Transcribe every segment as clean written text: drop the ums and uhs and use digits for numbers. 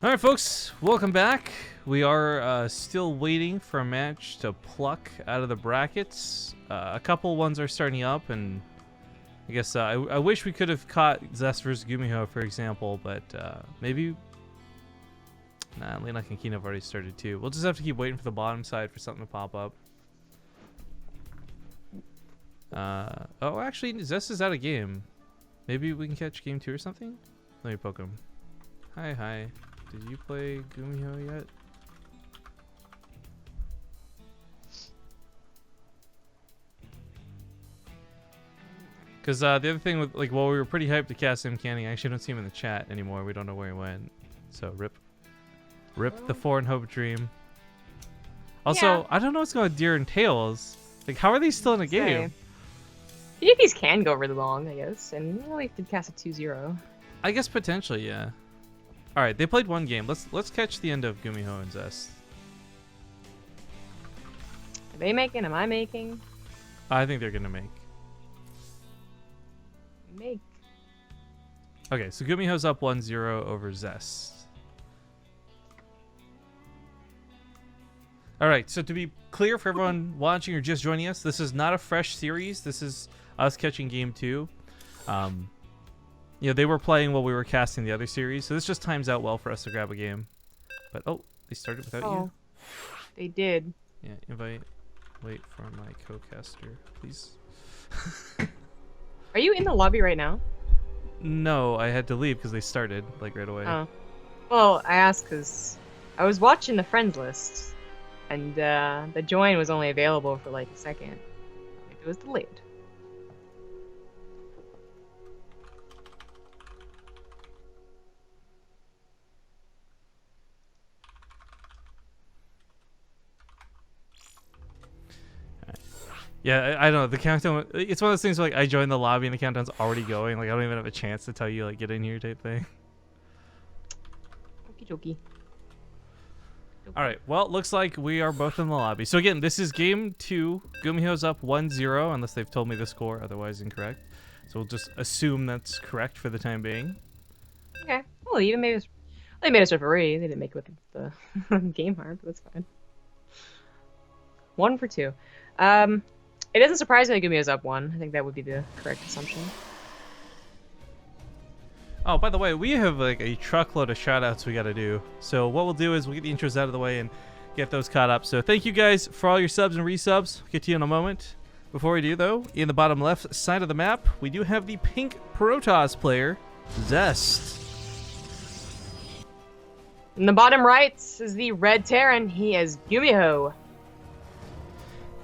All right, folks, welcome back. We are still waiting for a match to pluck out of the brackets. A couple ones are starting up, and I guess I wish we could have caught Zest versus GuMiho, for example, but maybe... Nah, Lena and Kina have already started too. We'll just have to keep waiting for the bottom side for something to pop up. Oh, actually, Zest is out of game. Maybe we can catch game 2 or something? Let me poke him. Hi. Did you play GuMiho yet? Because the other thing with, like, while we were pretty hyped to cast him, Canning, I actually don't see him in the chat anymore. We don't know where he went. So, rip the Four and Hope dream. Also, yeah. I don't know what's going on with Deer and Tails. Like, how are they still in the game? PvPs can go really long, I guess, and we could cast a 2-0. I guess potentially, yeah. All right, they played one game. Let's catch the end of GuMiho and Zest. Are they making? Am I making? I think they're gonna make. Okay, so GuMiho's up 1-0 over Zest. All right, so to be clear for everyone watching or just joining us, this is not a fresh series. This is us catching game 2. You know, they were playing while we were casting the other series, so this just times out well for us to grab a game. But, oh, they started without you? They did. Yeah, wait for my co-caster, please. Are you in the lobby right now? No, I had to leave because they started, like, right away. Oh. Well, I asked because I was watching the friends list, and the join was only available for, like, a second. It was delayed. Yeah, I don't know. The countdown, it's one of those things where, like, I joined the lobby and the countdown's already going. Like, I don't even have a chance to tell you, like, get in here type thing. Okie dokie. All right, well, it looks like we are both in the lobby. So, again, this is game 2. GuMiho's up 1-0, unless they've told me the score, otherwise incorrect. So we'll just assume that's correct for the time being. Okay. Well, they even made us... They made us referee. They didn't make it with the game hard, but that's fine. 1 for 2. It doesn't surprise me that GuMiho's up 1. I think that would be the correct assumption. Oh, by the way, we have like a truckload of shoutouts we got to do. So what we'll do is we'll get the intros out of the way and get those caught up. So thank you guys for all your subs and resubs. We'll get to you in a moment. Before we do, though, in the bottom left side of the map, we do have the pink Protoss player, Zest. In the bottom right is the red Terran. He is GuMiho.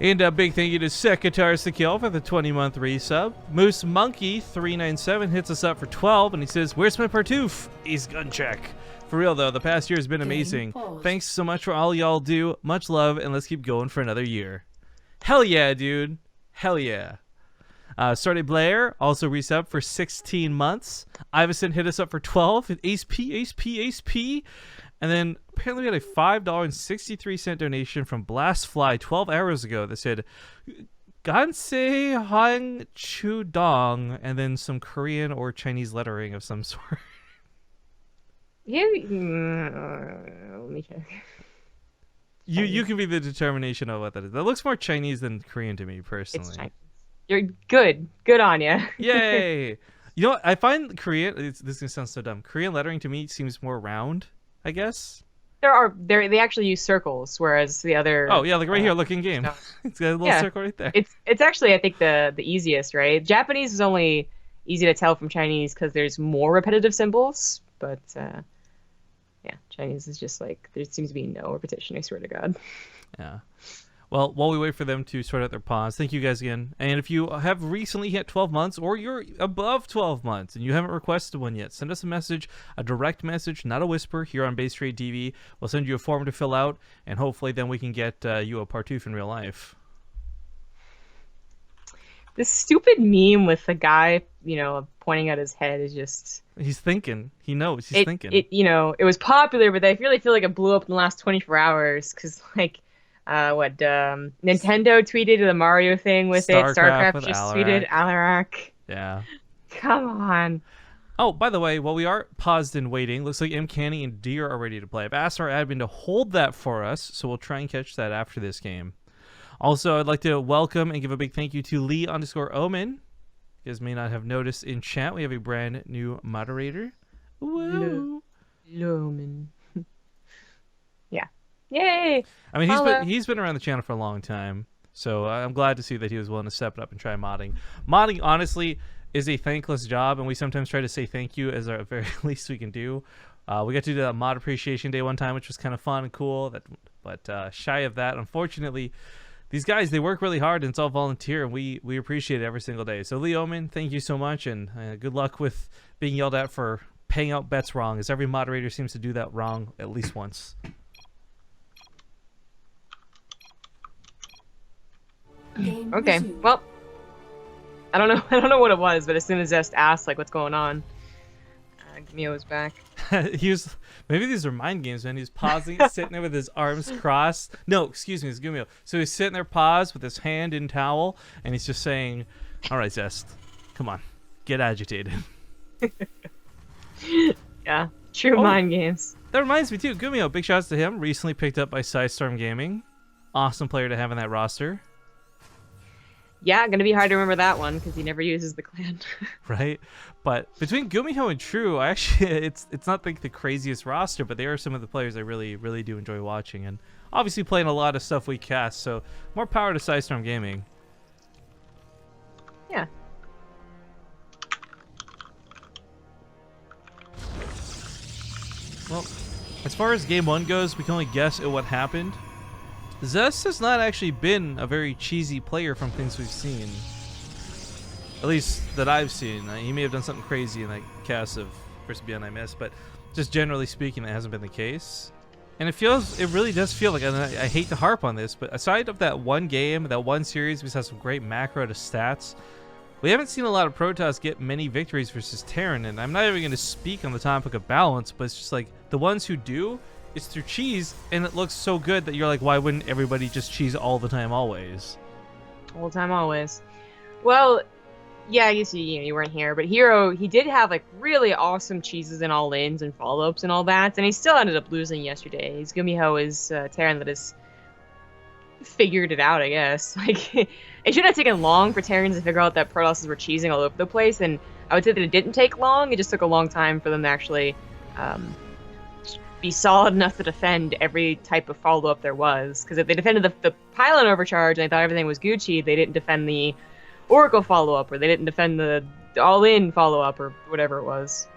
And a big thank you to Secatars the Kill for the 20-month resub. Moose Monkey 397 hits us up for 12, and he says, "Where's my Partoof?" He's gun check. For real though, the past year has been amazing. Thanks so much for all y'all do. Much love, and let's keep going for another year. Hell yeah, dude. Hell yeah. Started Blair also resub for 16 months. Iverson hit us up for 12. And Ace P. And then apparently we had a $5.63 donation from Blastfly 12 hours ago that said Gansei Hang Chu Dong, and then some Korean or Chinese lettering of some sort. Yeah, let me check. You can be the determination of what that is. That looks more Chinese than Korean to me personally. It's Chinese. You're good. Good on you. Yay! You know what? I find Korean. This is gonna sound so dumb. Korean lettering to me seems more round, I guess. They actually use circles, whereas the other... Oh, yeah, like right here, look in game. It's got a little circle right there. It's actually, I think, the easiest, right? Japanese is only easy to tell from Chinese because there's more repetitive symbols, but, yeah, Chinese is just like, there seems to be no repetition, I swear to God. Yeah. Well, while we wait for them to sort out their pause, thank you guys again. And if you have recently hit 12 months or you're above 12 months and you haven't requested one yet, send us a message, a direct message, not a whisper, here on BaseTradeTV. We'll send you a form to fill out, and hopefully then we can get you a Partoof in real life. This stupid meme with the guy, you know, pointing at his head is just... He's thinking. He knows. He's thinking. It was popular, but I really feel like it blew up in the last 24 hours because, like... Nintendo tweeted the Mario thing with it. StarCraft just tweeted Alarak. Yeah. Come on. Oh, by the way, while we are paused and waiting, looks like M. Canny and Deer are ready to play. I've asked our admin to hold that for us, so we'll try and catch that after this game. Also, I'd like to welcome and give a big thank you to Lee_Omen. You guys may not have noticed in chat, we have a brand new moderator. Woo! Loman. Yeah. Yay! I mean, he's been around the channel for a long time, so I'm glad to see that he was willing to step it up and try modding. Modding, honestly, is a thankless job, and we sometimes try to say thank you as our very least we can do. We got to do the mod appreciation day one time, which was kind of fun and cool. But shy of that, unfortunately, these guys, they work really hard, and it's all volunteer, and we appreciate it every single day. So, Lee Omen, thank you so much, and good luck with being yelled at for paying out bets wrong, as every moderator seems to do that wrong at least once. Okay, well, I don't know what it was, but as soon as Zest asked, like, what's going on, GuMiho was back. Maybe these are mind games, man. He's pausing, sitting there with his arms crossed. No, excuse me, it's GuMiho. So he's sitting there paused with his hand in towel, and he's just saying, all right, Zest, come on, get agitated. Yeah, true mind games. That reminds me, too, GuMiho, big shouts to him, recently picked up by Sidestorm Gaming. Awesome player to have in that roster. Yeah, gonna be hard to remember that one because he never uses the clan. Right, but between GuMiho and True, actually, it's not like the craziest roster, but they are some of the players I really do enjoy watching, and obviously playing a lot of stuff we cast. So more power to Sidestorm Gaming. Yeah. Well, as far as game one goes, we can only guess at what happened. Zest has not actually been a very cheesy player from things we've seen. At least that I've seen. He may have done something crazy in that cast of First Beyond I missed, but just generally speaking, that hasn't been the case. And it really does feel like, and I hate to harp on this, but aside of that one game, that one series, we saw some great macro to stats. We haven't seen a lot of Protoss get many victories versus Terran, and I'm not even going to speak on the topic of balance, but it's just like the ones who do, it's through cheese, and it looks so good that you're like, why wouldn't everybody just cheese all the time, always? All the time, always. Well, yeah, I guess you weren't here, but Hero, he did have like really awesome cheeses and all-ins and follow-ups and all that, and he still ended up losing yesterday. His GuMiho is Terran that has figured it out, I guess. Like, it shouldn't have taken long for Terrans to figure out that Protosses were cheesing all over the place, and I would say that it didn't take long. It just took a long time for them to actually be solid enough to defend every type of follow-up there was. Because if they defended the pylon overcharge and they thought everything was Gucci, they didn't defend the Oracle follow-up, or they didn't defend the all-in follow-up, or whatever it was.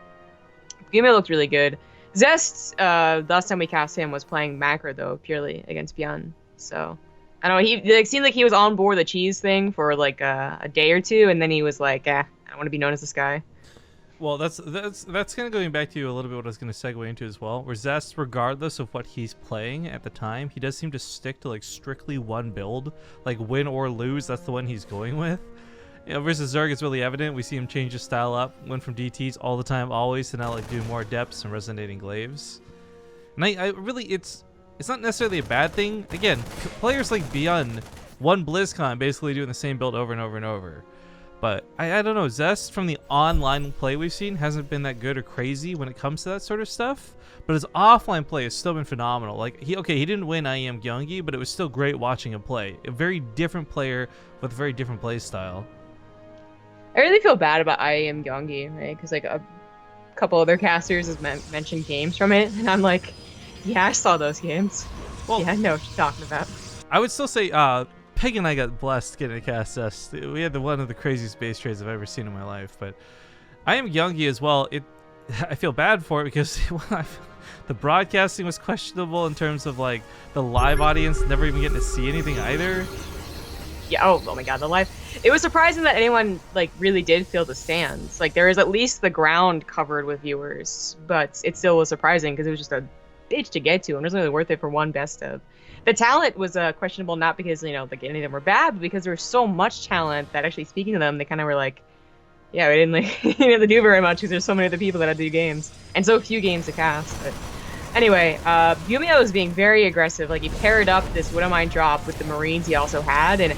GuMiho looked really good. Zest, last time we cast him, was playing macro, though, purely against Beyond. So, I don't know, he seemed like he was on board the cheese thing for like a day or two, and then he was like, I don't want to be known as this guy. Well, that's kind of going back to a little bit what I was going to segue into as well. Where Zest, regardless of what he's playing at the time, he does seem to stick to like strictly one build, like win or lose. That's the one he's going with. You know, versus Zerg, it's really evident. We see him change his style up, went from DTs all the time, always, to now like do more depths and resonating glaives. And I really, it's not necessarily a bad thing. Again, players like Beyond won BlizzCon basically doing the same build over and over and over. But I don't know, Zest from the online play we've seen hasn't been that good or crazy when it comes to that sort of stuff. But his offline play has still been phenomenal. Like he didn't win IEM Gyeonggi, but it was still great watching him play. A very different player with a very different play style. I really feel bad about IEM Gyeonggi, right? Because like a couple other casters has mentioned games from it, and I'm like, yeah, I saw those games. Well, yeah, I know what you're talking about. I would still say Peg and I got blessed getting a cast Zest. We had one of the craziest base trades I've ever seen in my life. But IEM Gyeonggi as well, I feel bad for it because the broadcasting was questionable in terms of like the live audience never even getting to see anything either. Yeah, oh my god, the live. It was surprising that anyone like really did fill the stands. Like there was at least the ground covered with viewers, but it still was surprising because it was just a bitch to get to, and it wasn't really worth it for one best of. The talent was questionable, not because like any of them were bad, but because there was so much talent that actually speaking to them, they kind of were like, yeah, we didn't like you didn't have to do very much because there's so many other people that had to do games and so few games to cast. But anyway, GuMiho was being very aggressive. Like he paired up this Widow Mine drop with the Marines he also had, and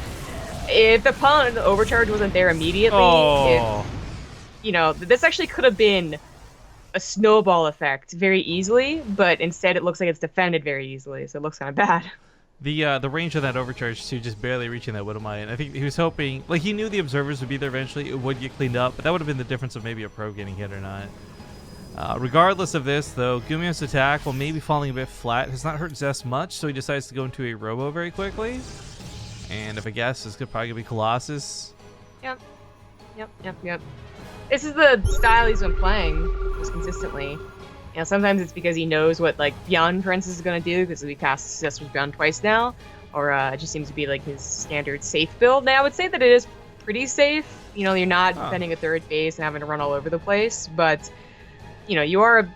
if the pylon overcharge wasn't there immediately, you know, this actually could have been a snowball effect very easily, but instead it looks like it's defended very easily, so it looks kind of bad. The range of that overcharge too, just barely reaching that Widow Mine. I think he was hoping, like he knew the observers would be there eventually, it would get cleaned up, but that would have been the difference of maybe a pro getting hit or not. Regardless of this, though, GuMiho's attack, while maybe falling a bit flat, has not hurt Zest much, so he decides to go into a Robo very quickly. And if I guess, this could probably be Colossus. Yep. This is the style he's been playing just consistently. You know, sometimes it's because he knows what, like, Beyond, for instance, is going to do, because we cast Zest with Beyond twice now, or it just seems to be, like, his standard safe build. Now, I would say that it is pretty safe. You know, you're not defending a third base and having to run all over the place, but, you know, you are,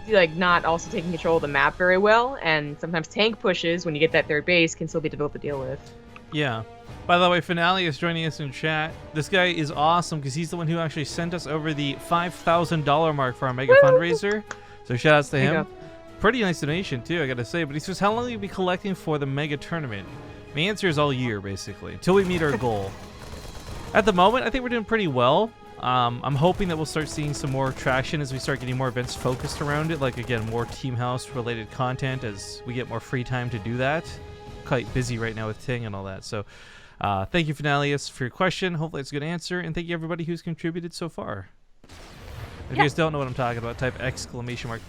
like, not also taking control of the map very well, and sometimes tank pushes, when you get that third base, can still be difficult to deal with. Yeah. By the way, Finale is joining us in chat. This guy is awesome because he's the one who actually sent us over the $5,000 mark for our mega fundraiser. So shout outs to him. Pretty nice donation too, I gotta say. But he says, how long will you be collecting for the mega tournament? The answer is all year, basically, until we meet our goal. At the moment, I think we're doing pretty well. I'm hoping that we'll start seeing some more traction as we start getting more events focused around it. Like, again, more Team House related content as we get more free time to do that. Quite busy right now with Ting and all that. So thank you, Finalius, for your question. Hopefully it's a good answer. And thank you, everybody who's contributed so far. If you guys don't know what I'm talking about, type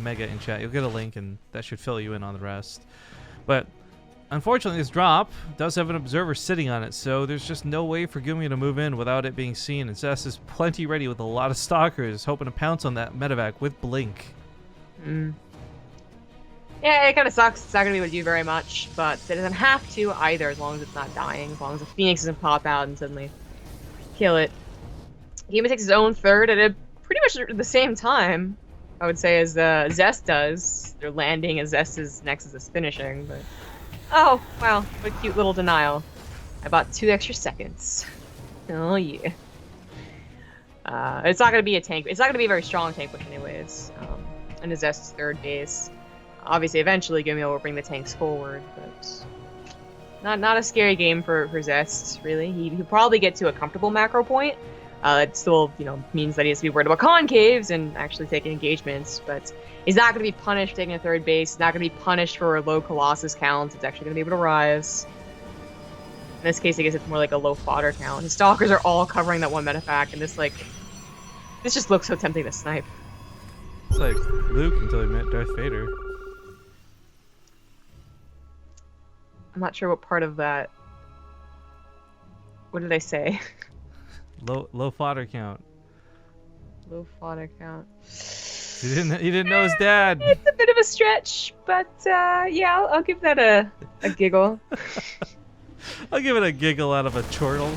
!mega in chat. You'll get a link, and that should fill you in on the rest. But unfortunately, this drop does have an observer sitting on it, so there's just no way for GuMiho to move in without it being seen. And Zest is plenty ready with a lot of stalkers, hoping to pounce on that medevac with Blink. Yeah, it kind of sucks. It's not going to be able to do very much, but it doesn't have to either, as long as it's not dying, as long as the Phoenix doesn't pop out and suddenly kill it. GuMiho takes his own third at a pretty much the same time, I would say, as Zest does. They're landing as Zest is next as is finishing, but... Oh, wow, what a cute little denial. I bought 2 extra seconds. Oh, yeah. It's not going to be a tank. It's not going to be a very strong tank push anyways. And his Zest's third base. Obviously, eventually, GuMiho will bring the tanks forward, but not a scary game for Zest, really. He'll probably get to a comfortable macro point. It still, you know, means that he has to be worried about concaves and actually taking engagements, but he's not going to be punished for taking a third base. He's not going to be punished for low Colossus counts. It's actually going to be able to rise. In this case, I guess it's more like a low fodder count. His stalkers are all covering that one medevac, and this just looks so tempting to snipe. It's like Luke until he met Darth Vader. I'm not sure what part of that... What did I say? Low fodder count. Low fodder count. He didn't know his dad. It's a bit of a stretch, but yeah, I'll give that a giggle. I'll give it a giggle out of a chortle.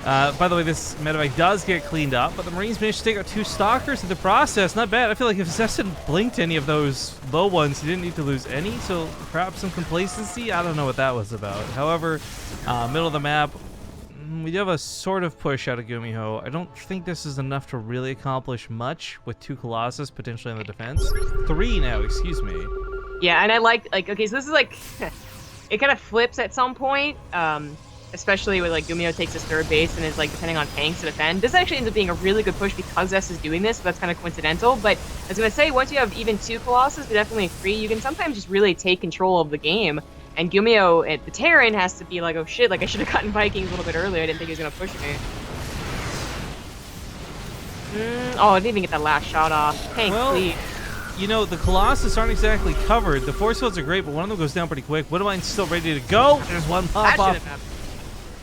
By the way, this medevac does get cleaned up, but the Marines managed to take out 2 stalkers in the process. Not bad. I feel like if Zest hadn't blinked any of those low ones, he didn't need to lose any, so perhaps some complacency? I don't know what that was about. However, middle of the map, we do have a sort of push out of GuMiho. I don't think this is enough to really accomplish much with 2 Colossus potentially on the defense. 3 now, excuse me. Yeah, and I like, okay, so this is like, it kind of flips at some point, especially with, like, GuMiho takes his third base and is, like, depending on tanks to defend. This actually ends up being a really good push because Zest is doing this, so that's kind of coincidental. But I was going to say, once you have even 2 Colossus, but definitely 3, you can sometimes just really take control of the game. And GuMiho, the Terran, has to be like, oh shit, like I should have gotten Vikings a little bit earlier. I didn't think he was going to push me. Oh, I didn't even get that last shot off. Tank, please. You know, the Colossus aren't exactly covered. The force fields are great, but one of them goes down pretty quick. Widowmine's still ready to go. There's one pop off.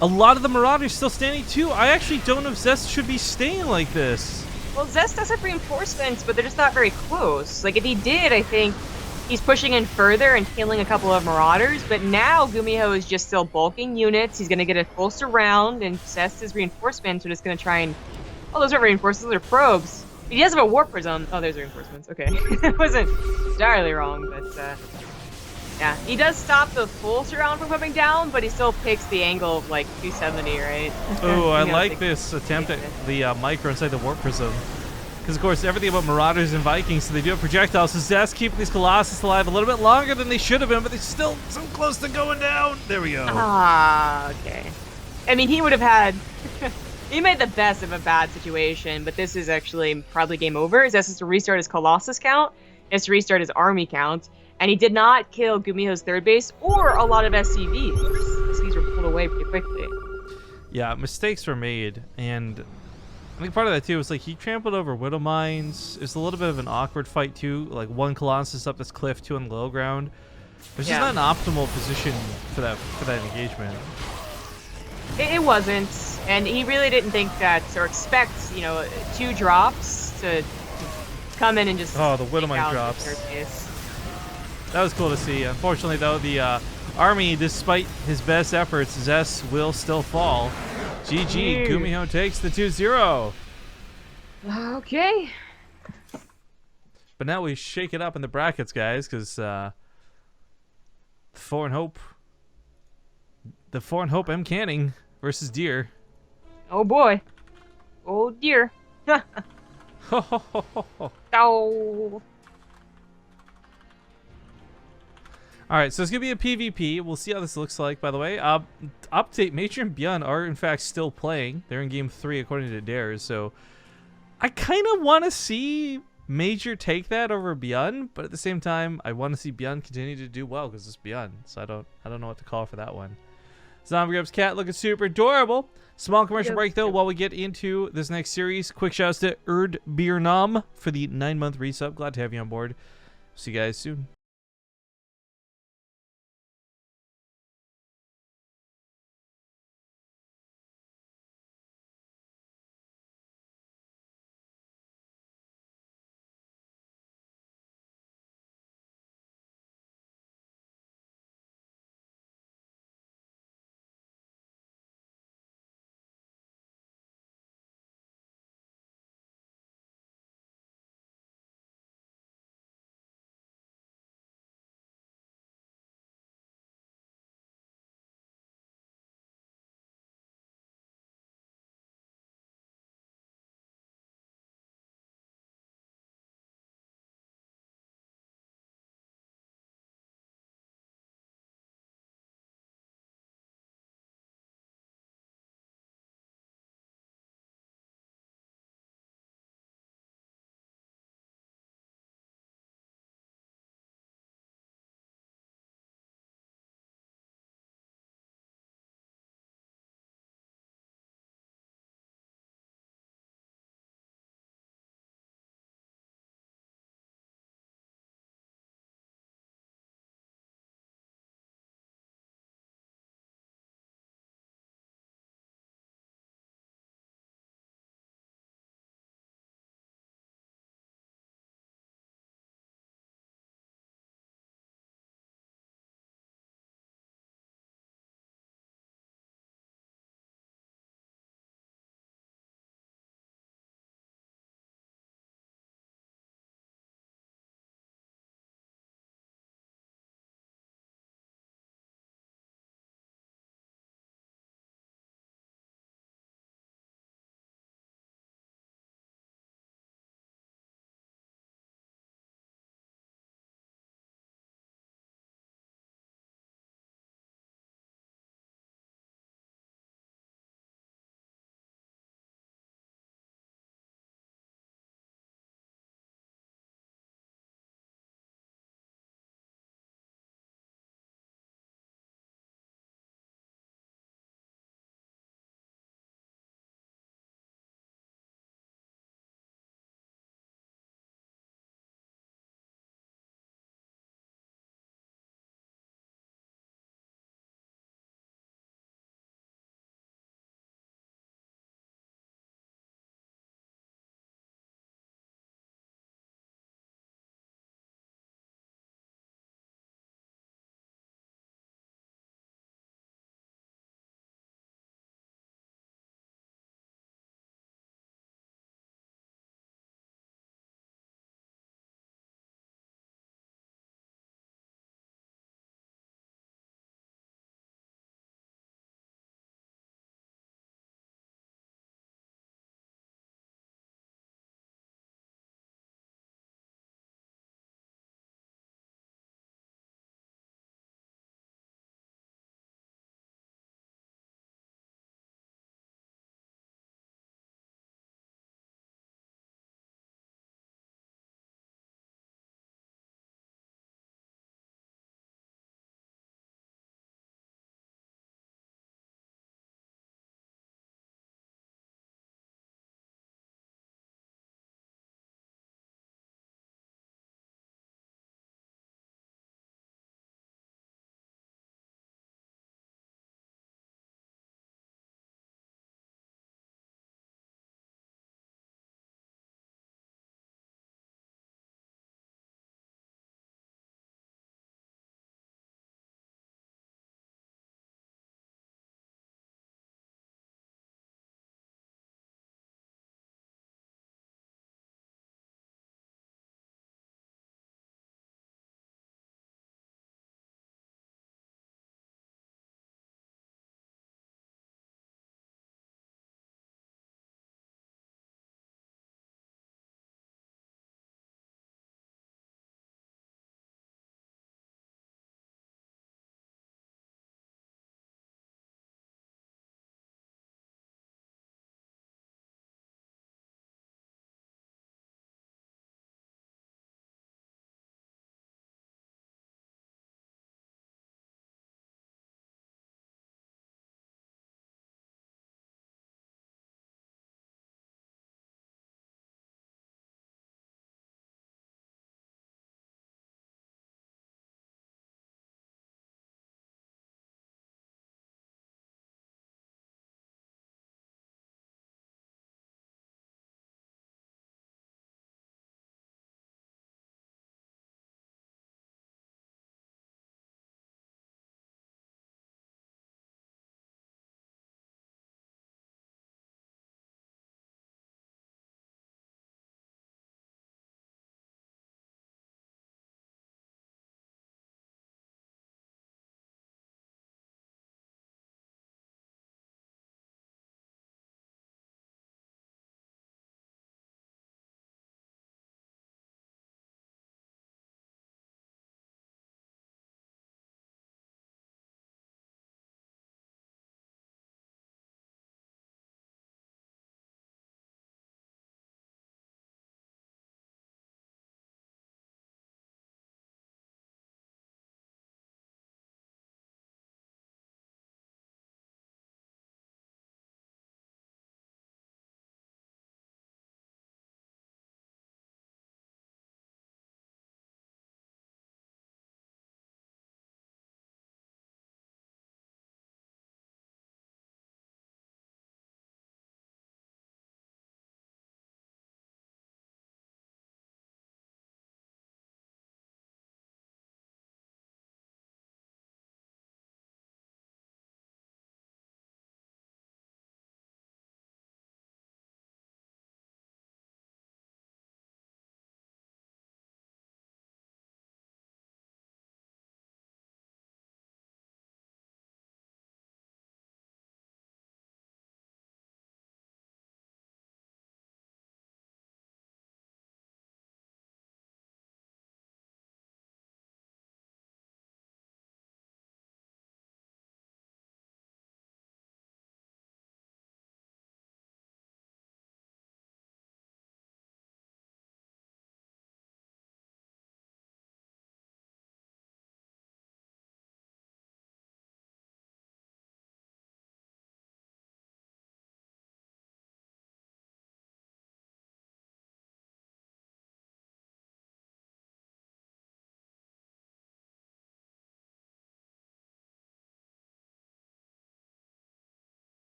A lot of the Marauders still standing too. I actually don't know if Zest should be staying like this. Well, Zest does have reinforcements, but they're just not very close. Like, if he did, I think he's pushing in further and killing a couple of Marauders, but now GuMiho is just still bulking units. He's going to get a close around, and Zest's reinforcements are just going to try and... Oh, those aren't reinforcements, those are probes. He does have a warp prism. Oh, there's reinforcements. Okay. It wasn't entirely wrong, but yeah. He does stop the full surround from coming down, but he still picks the angle of like 270, right? Oh, I like this attempt at the micro inside the warp prism. Because, of course, everything about Marauders and Vikings, so they do have projectiles. So Zest keeping these Colossus alive a little bit longer than they should have been, but they're still so close to going down. There we go. Ah, okay. I mean, he would have had... He made the best of a bad situation, but this is actually probably game over. Zest has to restart his Colossus count, he has to restart his army count, and he did not kill GuMiho's third base or a lot of SCVs. SCVs were pulled away pretty quickly. Yeah, mistakes were made, and I think part of that too was like he trampled over Widow Mines. It's a little bit of an awkward fight too. Like one Colossus up this cliff, two on the low ground. It's just not an optimal position for that engagement. It wasn't, and he really didn't think that or expect, you know, 2 drops to come in and just. Oh, the Widow Mine drops. That was cool to see. Unfortunately, though, the army, despite his best efforts, Zest will still fall. GG, GuMiho takes the 2-0. Okay. But now we shake it up in the brackets, guys, because Foreign Hope M. Canning versus Deer. Oh boy. Oh dear. Oh. All right, so it's gonna be a PvP. We'll see how this looks like. By the way, update: Major and Beyond are in fact still playing. They're in game 3 according to Dares. So I kind of want to see Major take that over Beyond, but at the same time, I want to see Beyond continue to do well because it's Beyond. So I don't know what to call for that one. Zombie Grub's cat looking super adorable. Small commercial break though while we get into this next series. Quick shouts to Erd Biernam for the 9-month resub. Glad to have you on board. See you guys soon.